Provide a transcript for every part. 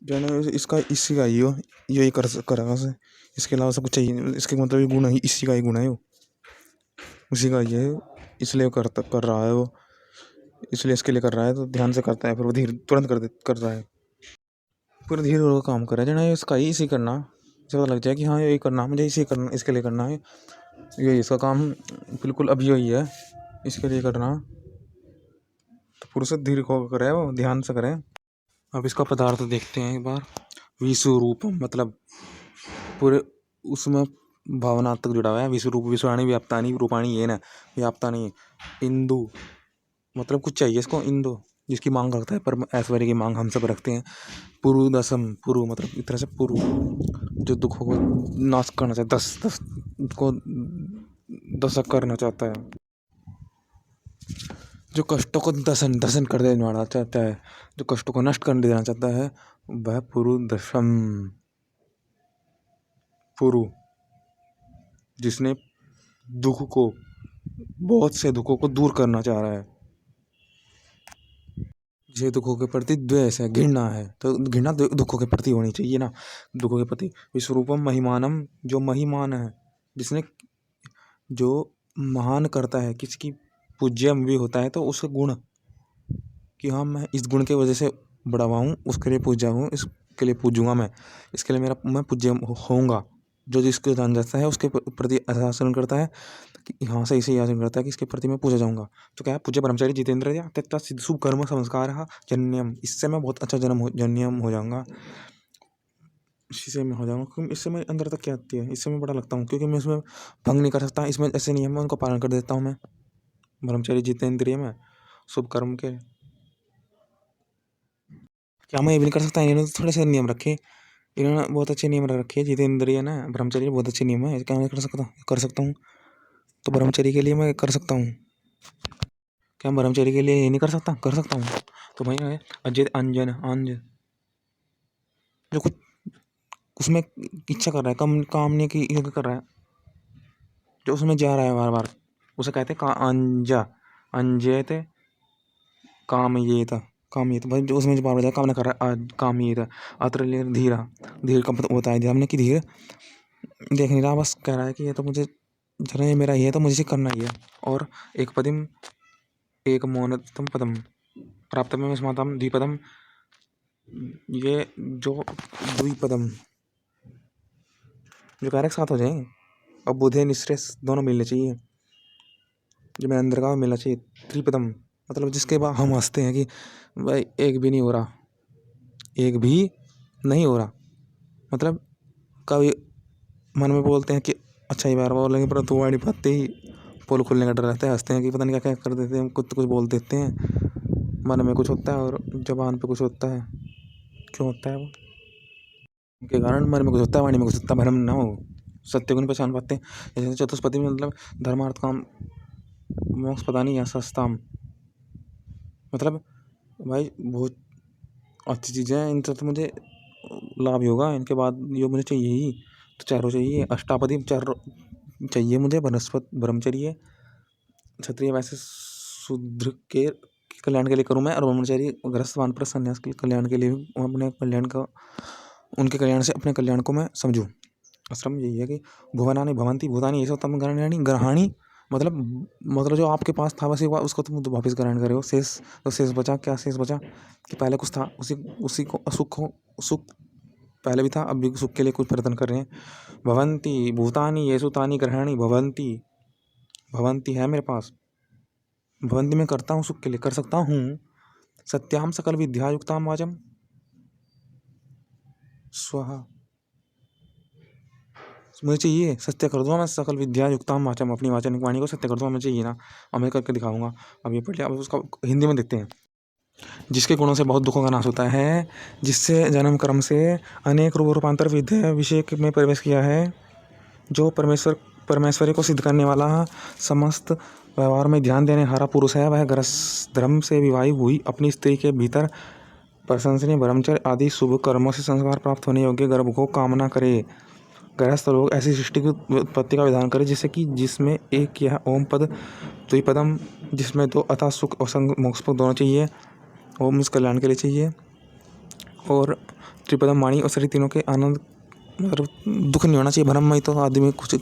जो है ना इसका इसी का ही हो, यही करेगा उसे। इसके अलावा सब कुछ चाहिए नहीं। इसके मतलब ये गुण ही इसी का ही गुण है वो, उसी का ये है। इसलिए कर रहा है वो, इसलिए इसके लिए कर रहा है तो ध्यान से करता है, फिर वो धीरे तुरंत कर रहा है, पूरा धीरे धीरे काम कर रहा है। जना ये इसका ही इसी करना, जब पता लग जाए कि हाँ यही करना मुझे, इसी करना, इसके लिए करना है, यही इसका काम बिल्कुल अब यही है, इसके लिए करना। तो पूरे से धीरे होकर करे वो, ध्यान से करें। अब इसका पदार्थ देखते हैं एक बार। विश्वरूपम मतलब पूरे उसमें भावना तक जुड़ा हुआ है। विश्वरूप विश्वाणी व्याप्तानी रूपाणी ये ना, व्याप्ता नहीं। इंदु मतलब कुछ चाहिए इसको, इंदु जिसकी मांग रखता है, पर ऐश्वर्य की मांग हम सब रखते हैं। पुरु दसम, पुरु मतलब एक तरह से पुरु, जो दुखों को नाश करना चाहता है, दस दस को दशक करना चाहता है, जो कष्टों को दसन दसन कर देना चाहता है, जो कष्टों को नष्ट कर देना चाहता है, वह पुरु दशम। पुरु जिसने दुख को, बहुत से दुखों को दूर करना चाह रहा है, ये दुखों के प्रति द्वेष है, घृणा है, तो घृणा दुखों के प्रति होनी चाहिए ना, दुखों के प्रति। विश्वरूपम महिमानम जो महिमान है, जिसने जो महान करता है, किसकी पूज्य भी होता है, तो उसके गुण कि हाँ मैं इस गुण के वजह से बड़ा हुआ हूँ, उसके लिए पूज्य हूँ, इसके लिए पूजूंगा मैं, इसके लिए मेरा मैं पूज्य होऊंगा। जो जिसको जान जाता है उसके प्रति ऐसा आचरण करता है कि हाँ सही सही आचरण करता है कि इसके प्रति मैं पूजा जाऊंगा। तो क्या है, पूज्य ब्रह्मचारी जितेंद्र या त्यक्ता सिद्ध शुभ कर्म संस्कार जन्यम, इससे मैं बहुत अच्छा जन्यम हो जाऊंगा, इसी से मैं हो जाऊंगा, क्योंकि इससे मैं अंदर तक क्या आती है, इससे मैं बड़ा लगता हूँ, क्योंकि मैं इसमें भंग नहीं कर सकता, इसमें ऐसे नियम है उनको पालन कर देता हूँ मैं। ब्रह्मचारी जितेंद्रिय में शुभ कर्म के, क्या मैं ये भी नहीं कर सकता? इन्होंने तो थोड़े से नियम रखे, इन्होंने बहुत अच्छे नियम रखे, जितेंद्रिय ना ब्रह्मचर्य बहुत अच्छे नियम है, क्या मैं कर सकता हूँ? तो ब्रह्मचर्य के लिए मैं कर सकता हूँ, क्या ब्रह्मचर्य के लिए ये नहीं कर सकता हूँ? तो भाई है अजय अंजन अंज, जो कुछ उसमें इच्छा कर रहा है, कम काम नहीं की योग्य कर रहा है, जो उसमें जा रहा है बार बार, उसे कहते का अंजा अंजयते काम ये था, काम ये था भाई, जो उसमें जो बार बार काम ना कर रहा है, काम ये था। अत्र धीरा, धीर का मतलब होता है ध्यान कि धीर देख नहीं रहा, बस कह रहा है कि ये तो मुझे जरा ये मेरा ही है तो मुझे करना ही है। और एक पदिम एक मौनतम पदम प्राप्त में स्मातम द्विपदम, ये जो द्विपदम जो कह रहे साथ हो जाए, अब बुधे निश्रेष दोनों मिलने चाहिए, जो मेरे अंदर का मिलना चाहिए। त्रिपदम मतलब जिसके बाद हम हंसते हैं कि भाई एक भी नहीं हो रहा, एक भी नहीं हो रहा, मतलब कभी मन में बोलते हैं कि अच्छा ही बार बोलेंगे, पर तो नहीं पाते ही पोल खुलने का डर रहता है, हंसते हैं कि पता नहीं क्या क्या कर देते हैं, कुछ बोल देते हैं, मन में कुछ होता है और जबान पे कुछ होता है। क्यों होता है वो? उनके कारण मन में कुछ होता है, वाणी में कुछ होता है, भ्रम ना हो, सत्य को नहीं पहचान पाते। जैसे चतुष्पदी में मतलब धर्मार्थ काम मोक्ष पता नहीं, या सस्ताम मतलब भाई बहुत अच्छी चीज़ें हैं, इनसे तो मुझे लाभ ही होगा, इनके बाद ये मुझे चाहिए ही, तो चारों चाहिए, अष्टापदी चारों चाहिए मुझे, ब्रह्मचर्य क्षत्रिय वैसे शूद्र के कल्याण के लिए करूँ मैं, और ब्रह्मचारी गृहस्थ वानप्रस्थ सन्यास के कल्याण के लिए अपने कल्याण का, उनके कल्याण से अपने कल्याण को मैं समझूँ। आश्रम यही है कि भुवनानि भवंती भूतानि ये तम ग्रहणानि ग्रहाणी, मतलब जो आपके पास था बस एक बार उसको तुम वापस ग्रहण करे हो, शेष तो शेष बचा, क्या शेष बचा कि पहले कुछ था, उसी को सुख पहले भी था, अब भी सुख के लिए कुछ प्रयत्न कर रहे हैं। भवंती भूतानि येषु तानि ग्रहाणि भवंती, भवंती है मेरे पास, भवंती में करता हूँ, सुख के लिए कर सकता हूँ। सत्याम सकल विद्या युक्ताम वाचम स्वाहा, मुझे चाहिए सत्य कर दूंगा मैं, सकल विद्या युक्ताम वाचम, अपनी वाचन वाणी को सत्य कर दूंगा, मुझे चाहिए ना, और मैं करके दिखाऊंगा। अब ये पढ़ लिया, अब उसका हिंदी में देखते हैं। जिसके गुणों से बहुत दुखों का नाश होता है, जिससे जन्म कर्म से अनेक रूप रूपांतर विद्या विषय में प्रवेश किया है, जो परमेश्वरी को सिद्ध करने वाला समस्त व्यवहार में ध्यान देने हारा पुरुष है, वह गृहस्थ धर्म से विवाहित हुई अपनी स्त्री के भीतर प्रशंसनीय ब्रह्मचर्य आदि शुभ कर्मों से संस्कार प्राप्त होने योग्य गर्भ को कामना करे। गृहस्थ लोग ऐसी सृष्टि की उत्पत्ति का विधान करें जिसमें एक यह ओम पद द्विपदम, जिसमें दो अथा सुख और संग मोक्ष दोनों चाहिए, ओम इस कल्याण के लिए चाहिए, और त्रिपदम वाणी और शरीर तीनों के आनंद मतलब दुख नहीं होना चाहिए। भ्रम में तो आदमी कुछ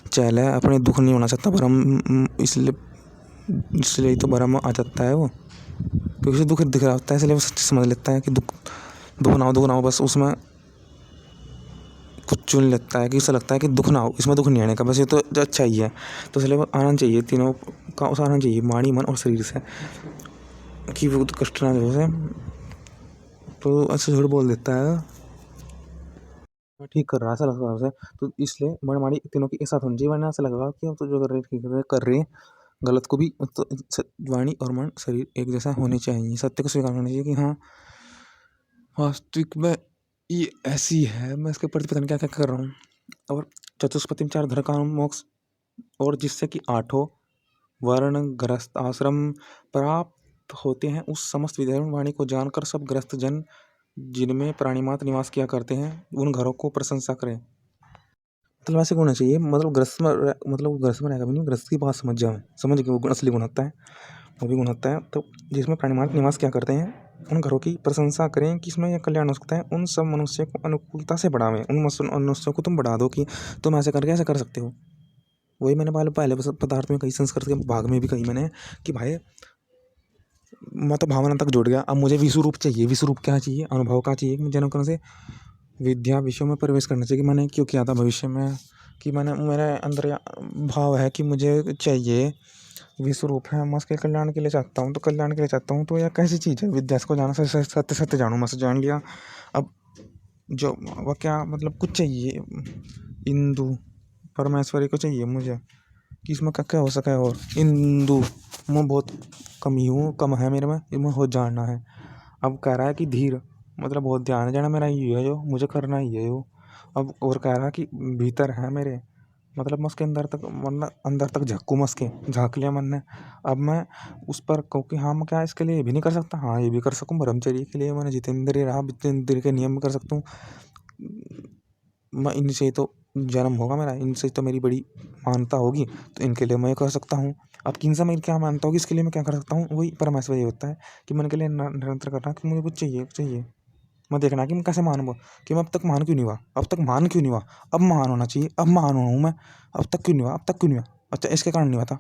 चहल है, अपने दुख नहीं होना चाहता भ्रम, इसलिए तो भ्रम आ जाता है वो, क्योंकि उसे दुख दिख रहा होता है, इसलिए वो सच्ची समझ लेता है कि दुख दुख ना हो बस, उसमें कुछ चुन लेता है कि उसे लगता है कि दुख ना हो, इसमें दुख नहीं आने का, बस ये तो अच्छा ही है। तो इसलिए वो आना चाहिए, तीनों का उसे आना चाहिए, वाणी मन और शरीर से, कि वो कष्ट ना हो उसे। तो अच्छा झूठ बोल देता है, ठीक कर रहा है ऐसा लगता है उसे। तो इसलिए मन वाणी तीनों की एक साथ होनी चाहिए, वरना ऐसा लगेगा कि हम तो जो कर रहे हैं कर रहे हैं गलत को भी। तो वाणी और मन शरीर एक जैसा होने चाहिए, सत्य को स्वीकार करना चाहिए कि हाँ वास्तविक में ये ऐसी है, मैं इसके प्रति पता नहीं क्या क्या कर रहा हूँ। और चतुष्पति चार धर्म काम मोक्ष, और जिससे कि आठों वर्ण ग्रस्त आश्रम प्राप्त होते हैं, उस समस्त विधर्म वाणी को जानकर सब ग्रस्त जन जिनमें प्राणिमात्र निवास किया करते हैं उन घरों को प्रशंसा करें। मतलब ऐसे होना चाहिए, मतलब ग्रस्त में मतलब ग्रस्त में रहेगा भी नहीं, ग्रस्त की बात समझ जाए, समझ के वो असली गुण होता है, वो भी गुण होता है। तो जिसमें प्राणिमात्र निवास क्या करते हैं उन घरों की प्रशंसा करें कि इसमें यह कल्याण हो सकता है, उन सब मनुष्य को अनुकूलता से बढ़ावें, उन मनुष्यों को तुम बढ़ा दो कि तुम ऐसे करके ऐसे कर सकते हो। वही मैंने पहले पदार्थ में कही, संस्कृत के भाग में भी कही मैंने कि भाई मैं तो भावना तक जुड़ गया, अब मुझे विश्वरूप चाहिए। विश्वरूप क्या चाहिए? अनुभव का चाहिए कि मुझे जनों से विद्या विषयों में प्रवेश करना चाहिए, कि मैंने क्यों किया था भविष्य में, कि मैंने मेरे अंदर भाव है कि मुझे चाहिए विश्वरूप है, मैं उसके कल्याण के लिए चाहता हूँ, तो कल्याण के लिए चाहता हूँ, तो यह कैसी चीज़ है? विद्या को जाना, सत्य सत्य जानूँ, मैं जान लिया। अब जो वह क्या मतलब कुछ चाहिए, इंदु परमेश्वरी को चाहिए मुझे, कि इसमें क्या क्या हो सका है। और इंदु मैं बहुत कम ही हूँ, कम है मेरे में, इसमें हो जानना है। अब कह रहा है कि धीर मतलब बहुत ध्यान है जाना मेरा, ये है जो मुझे करना ही है वो। अब और कह रहा है कि भीतर है मेरे, मतलब मैं उसके अंदर तक वरना अंदर तक झाँकूँ, मैं उसके झाँक लिया मन ने। अब मैं उस पर कहूँ कि हाँ मैं क्या इसके लिए ये भी नहीं कर सकता, हाँ ये भी कर सकूँ। ब्रह्मचर्य के लिए मैंने जितेंद्रिय रहा, जितेंद्रिय के नियम में कर सकता हूँ। मैं इनसे तो जन्म होगा मेरा, इनसे तो मेरी बड़ी मानता होगी, तो इनके लिए मैं कर सकता हूँ। अब किनसे मेरी क्या मानता होगी, इसके लिए मैं क्या कर सकता हूँ, वही परमेश्वर ये होता है कि मन के लिए निरंतर करना कि मुझे कुछ चाहिए चाहिए। मैं देखना कि मैं कैसे मानूंगा, कि मैं अब तक मान क्यों नहीं हुआ, अब तक मान क्यों नहीं हुआ, अब महान होना चाहिए, अब महान हुआ हूँ मैं, अब तक क्यों नहीं हुआ, अब तक क्यों नहीं हुआ, अच्छा इसके कारण नहीं हुआ था,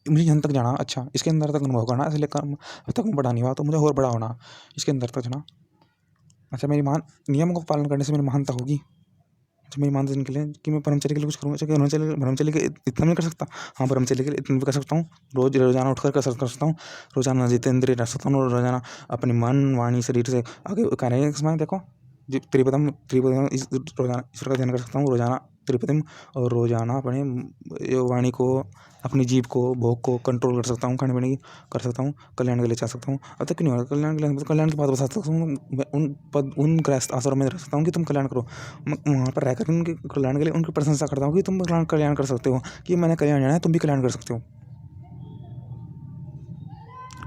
मुझे यहाँ तक जाना, अच्छा इसके अंदर तक अनुभव करना, इसलिए अब तक मैं बड़ा नहीं हुआ तो मुझे और बड़ा होना, इसके अंदर तक जाना। अच्छा मेरी मान नियम को पालन करने से मेरी महानता होगी, अच्छा मेरी मानता के लिए कि मैं ब्रह्मचर्य के लिए कुछ करूँगा, अच्छा ब्रह्मचर्य के इतना नहीं कर सकता, हाँ ब्रह्मचर्य के लिए इतना भी कर सकता हूँ, रोजाना उठकर कर सकता हूँ, रोजाना जितेंद्रिय रह सकता हूँ, रोजाना अपने मन वाणी शरीर से आगे कह रहे हैं इसमें देखो त्रिपदम त्रिपदम इस रोजाना ईश्वर का ध्यान कर सकता हूँ, रोजाना त्रिपदम, और रोजाना अपने वाणी को अपनी जीभ को भोग को कंट्रोल कर सकता हूँ, खाने पीने की कर सकता हूँ, कल्याण के लिए चाह सकता हूँ। अब तक क्यों नहीं हो रहा कल्याण के लिए, कल्याण की बात बता सकता हूँ मैं, उन गृहस्थ आश्रम में रह सकता हूँ कि तुम कल्याण करो, मैं वहाँ पर रहकर उनके कल्याण के लिए उनकी प्रशंसा करता हूँ कि तुम कल्याण कर सकते हो, कि मैंने कल्याण जाना है, तुम भी कल्याण कर सकते हो।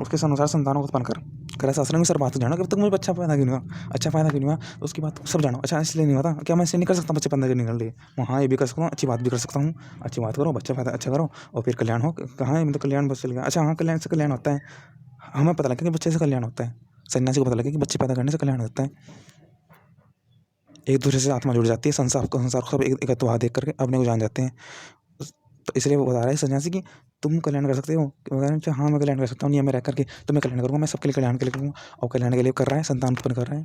उसके अनुसार संतानों को उत्पन्न कर गृहस्थ आश्रम में सर बात जानो कि अब तक मुझे अच्छा पैदा क्यों नहीं हुआ, अच्छा पैदा क्यों नहीं हुआ, तो उसकी बात सब जानो, अच्छा इसलिए नहीं हुआ था, क्या मैं इसलिए नहीं कर सकता बच्चे पैदा करने के लिए, हाँ ये भी कर सकता हूँ, अच्छी बात भी कर सकता हूँ, अच्छी बात करो, बच्चा पैदा अच्छा करो और फिर कल्याण हो, कहाँ है मतलब कल्याण बस चल गया, अच्छा हाँ कल्याण से कल्याण होता है, हमें पता लगा कि बच्चे से कल्याण होता है, सन्यासी को पता लगा कि बच्चे पैदा करने से कल्याण होता है, एक दूसरे से आत्मा जुड़ जाती है, संसार को सब एकत्ववाद देख करके अपने को जान जाते हैं। तो इसलिए वो बता रहा है सन्यासी कि तुम कल्याण कर सकते हो, अच्छा हाँ मैं कल्याण कर सकता हूँ, नियम में रह करके तो मैं कल्याण करूँगा, मैं सबके लिए कल्याण के लिए करूँगा, और कल्याण के लिए कर रहा है, संतान उत्पन्न कर रहा है,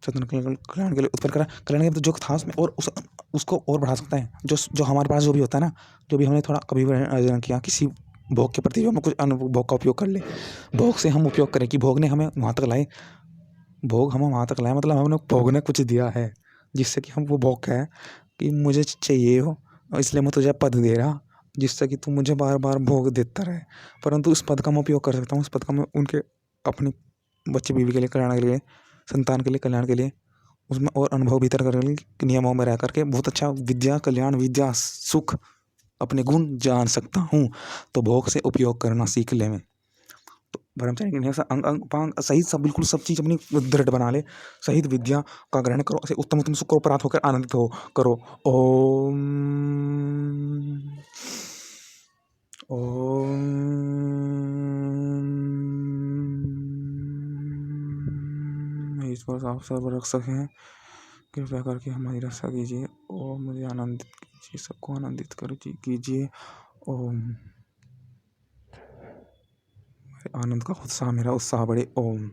संतान कल्याण के लिए उत्पन्न कर रहा है, कल्याण के जो था उसमें और उसको और बढ़ा सकता है, जो जो हमारे पास जो भी होता है ना, जो भी हमने थोड़ा कभी अर्जन किया किसी भोग के प्रति, जो हम कुछ भोग का उपयोग कर ले, भोग से हम उपयोग करें कि भोग ने हमें वहाँ तक लाए, भोग हमें वहाँ तक लाए, मतलब हमने भोग ने कुछ दिया है जिससे कि हम वो भोग है कि मुझे चाहिए हो, इसलिए मैं तुझे पद दे रहा जिससे कि तू मुझे बार बार भोग देता रहे, परंतु उस पद का मैं उपयोग कर सकता हूँ, उस पद का मैं उनके अपने बच्चे बीवी के लिए कल्याण के लिए, संतान के लिए कल्याण के लिए, उसमें और अनुभव भीतर कर नियमों में रह करके बहुत अच्छा विद्या कल्याण विद्या सुख अपने गुण जान सकता हूँ। तो भोग से उपयोग करना सीख ले मैं, तो ब्रह्मचारी के नियम से अंग अंग उपांग सहित सब बिल्कुल सब चीज़ अपनी दृढ़ बना ले, सहित विद्या का ग्रहण करो, ऐसे उत्तम उत्तम सुख को प्राप्त होकर आनंदित हो करो। ओम ओम ईश्वर आप सर्व रक्षक हैं, कृपया करके हमारी रक्षा कीजिए। ओम मुझे आनंदित कीजिए, सबको आनंदित कर कीजिए। ओम आनंद का उत्साह, मेरा उत्साह बढ़े। ओम।